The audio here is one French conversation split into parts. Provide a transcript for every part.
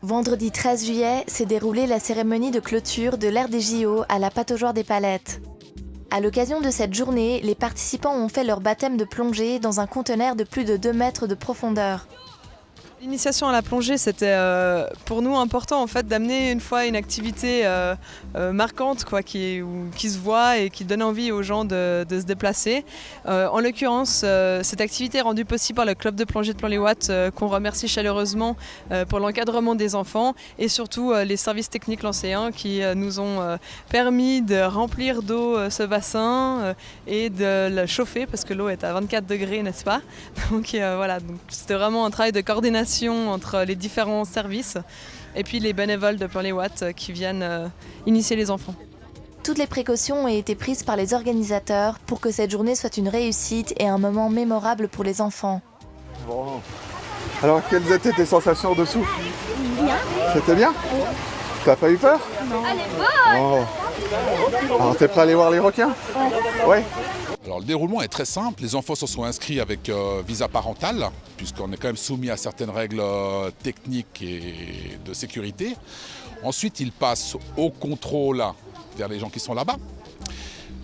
Vendredi 13 juillet s'est déroulée la cérémonie de clôture de l'ère des JO à la Pataugeoire des Palettes. À l'occasion de cette journée, les participants ont fait leur baptême de plongée dans un conteneur de plus de 2 mètres de profondeur. L'initiation à la plongée, c'était pour nous important en fait, d'amener une fois une activité marquante quoi, qui se voit et qui donne envie aux gens de se déplacer. En l'occurrence, cette activité est rendue possible par le club de plongée de Plan-les-Ouates qu'on remercie chaleureusement pour l'encadrement des enfants et surtout les services techniques lancéens qui nous ont permis de remplir d'eau ce bassin et de le chauffer parce que l'eau est à 24 degrés, n'est-ce pas? Donc voilà, donc, c'était vraiment un travail de coordination entre les différents services et puis les bénévoles de Plan-les-Ouates qui viennent initier les enfants. Toutes les précautions ont été prises par les organisateurs pour que cette journée soit une réussite et un moment mémorable pour les enfants. Bon. Alors, quelles étaient tes sensations dessous? Bien. C'était bien? Oui. T'as pas eu peur? Non. Elle est bonne. Oh. Alors, t'es prêt à aller voir les requins? Ouais. Alors le déroulement est très simple, les enfants se sont inscrits avec visa parental, puisqu'on est quand même soumis à certaines règles techniques et de sécurité. Ensuite, ils passent au contrôle vers les gens qui sont là-bas.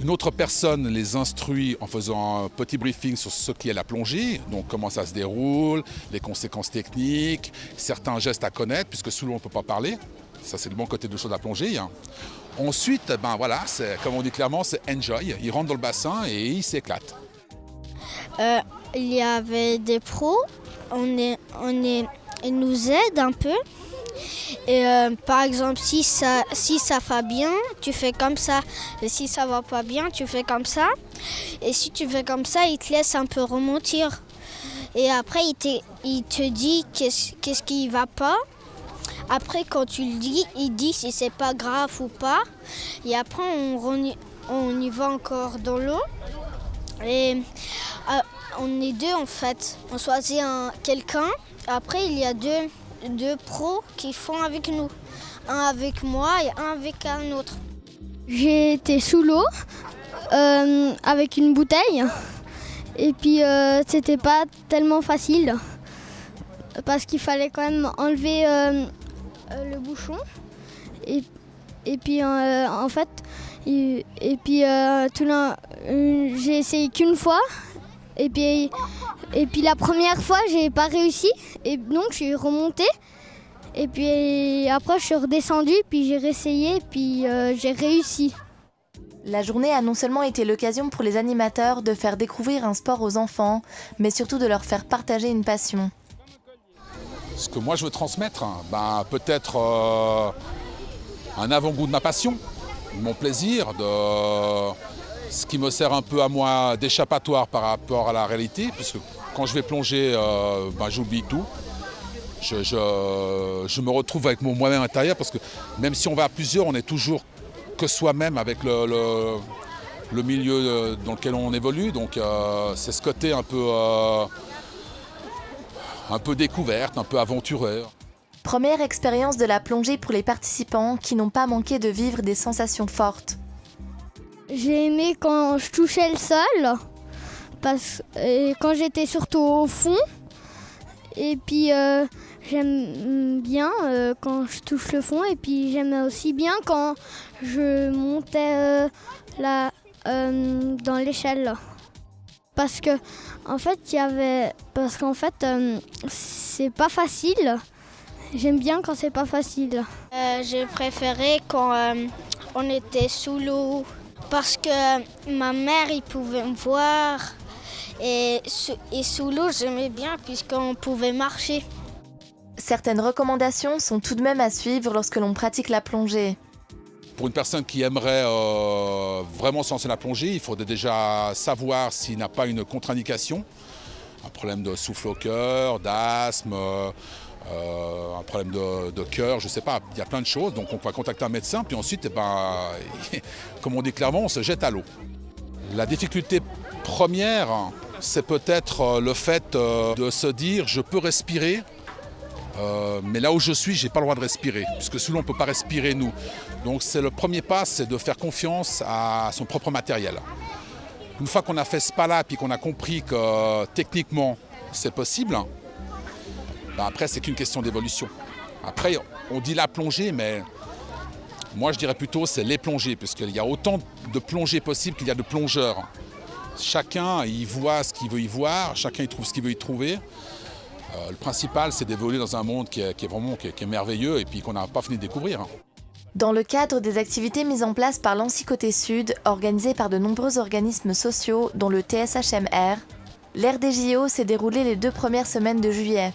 Une autre personne les instruit en faisant un petit briefing sur ce qu'est la plongée, donc comment ça se déroule, les conséquences techniques, certains gestes à connaître, puisque sous l'eau on ne peut pas parler. Ça, c'est le bon côté de choses de la plongée. Ensuite, ben voilà, comme on dit clairement, c'est enjoy. Ils rentrent dans le bassin et ils s'éclatent. Il y avait des pros, ils nous aident un peu. Et par exemple, si ça va bien, tu fais comme ça. Et si ça va pas bien, tu fais comme ça. Et si tu fais comme ça, ils te laissent un peu remonter. Et après, il te dit qu'est-ce qui va pas. Après, quand tu le dis, il dit si c'est pas grave ou pas. Et après, on y va encore dans l'eau. Et on est deux en fait. On choisit quelqu'un. Après, il y a deux pros qui font avec nous. Un avec moi et un avec un autre. J'ai été sous l'eau avec une bouteille. Et puis, c'était pas tellement facile. Parce qu'il fallait quand même enlever le bouchon et puis en fait j'ai essayé qu'une fois et puis la première fois j'ai pas réussi et donc je suis remontée et puis après je suis redescendue puis j'ai réessayé et puis j'ai réussi. La journée a non seulement été l'occasion pour les animateurs de faire découvrir un sport aux enfants, mais surtout de leur faire partager une passion. Ce que moi je veux transmettre, peut-être un avant-goût de ma passion, de mon plaisir, de ce qui me sert un peu à moi d'échappatoire par rapport à la réalité, puisque quand je vais plonger, j'oublie tout. Je me retrouve avec mon moi-même intérieur, parce que même si on va à plusieurs, on est toujours que soi-même avec le milieu dans lequel on évolue. Donc c'est ce côté un peu découverte, un peu aventureux. Première expérience de la plongée pour les participants qui n'ont pas manqué de vivre des sensations fortes. J'ai aimé quand je touchais le sol, et quand j'étais surtout au fond. Et puis j'aime bien quand je touche le fond. Et puis j'aime aussi bien quand je montais dans l'échelle. Parce qu'en fait, c'est pas facile. J'aime bien quand c'est pas facile. J'ai préféré quand on était sous l'eau parce que ma mère il pouvait me voir et sous l'eau j'aimais bien puisqu'on pouvait marcher. Certaines recommandations sont tout de même à suivre lorsque l'on pratique la plongée. Pour une personne qui aimerait vraiment se lancer dans la plongée, il faudrait déjà savoir s'il n'a pas une contre-indication, un problème de souffle au cœur, d'asthme, un problème de cœur, je ne sais pas, il y a plein de choses. Donc on va contacter un médecin, puis ensuite, comme on dit clairement, on se jette à l'eau. La difficulté première, c'est peut-être le fait de se dire je peux respirer. Mais là où je suis, je n'ai pas le droit de respirer, puisque sous l'eau, on ne peut pas respirer, nous. Donc c'est le premier pas, c'est de faire confiance à son propre matériel. Une fois qu'on a fait ce pas-là, puis qu'on a compris que techniquement, c'est possible, après, c'est qu'une question d'évolution. Après, on dit la plongée, mais moi je dirais plutôt c'est les plongées, puisqu'il y a autant de plongées possibles qu'il y a de plongeurs. Chacun y voit ce qu'il veut y voir, chacun y trouve ce qu'il veut y trouver. Le principal, c'est d'évoluer dans un monde qui est merveilleux et puis qu'on n'a pas fini de découvrir. Dans le cadre des activités mises en place par l'Annecy Côté Sud, organisées par de nombreux organismes sociaux, dont le TSHMR, l'Air des JO s'est déroulé les 2 premières semaines de juillet.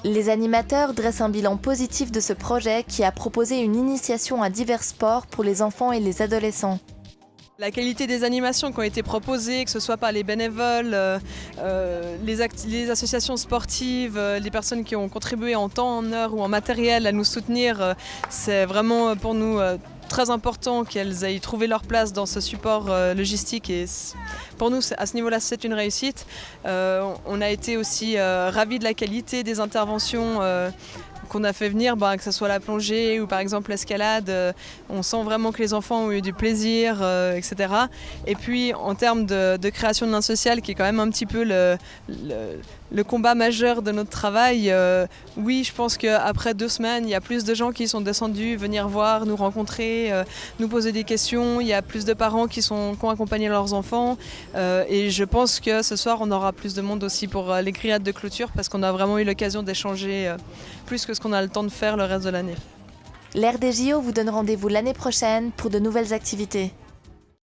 Les animateurs dressent un bilan positif de ce projet qui a proposé une initiation à divers sports pour les enfants et les adolescents. La qualité des animations qui ont été proposées, que ce soit par les bénévoles, les associations sportives, les personnes qui ont contribué en temps, en heure ou en matériel à nous soutenir, c'est vraiment pour nous très important qu'elles aient trouvé leur place dans ce support logistique et pour nous à ce niveau-là c'est une réussite. On a été aussi ravis de la qualité des interventions qu'on a fait venir, que ce soit la plongée ou par exemple l'escalade, on sent vraiment que les enfants ont eu du plaisir, etc. Et puis en termes de création de lien social, qui est quand même un petit peu le combat majeur de notre travail, oui, je pense qu'après 2 semaines, il y a plus de gens qui sont descendus venir voir, nous rencontrer, nous poser des questions, il y a plus de parents qui ont accompagné leurs enfants et je pense que ce soir, on aura plus de monde aussi pour les grillades de clôture parce qu'on a vraiment eu l'occasion d'échanger plus que ce qu'on a le temps de faire le reste de l'année. L'Air des JO vous donne rendez-vous l'année prochaine pour de nouvelles activités.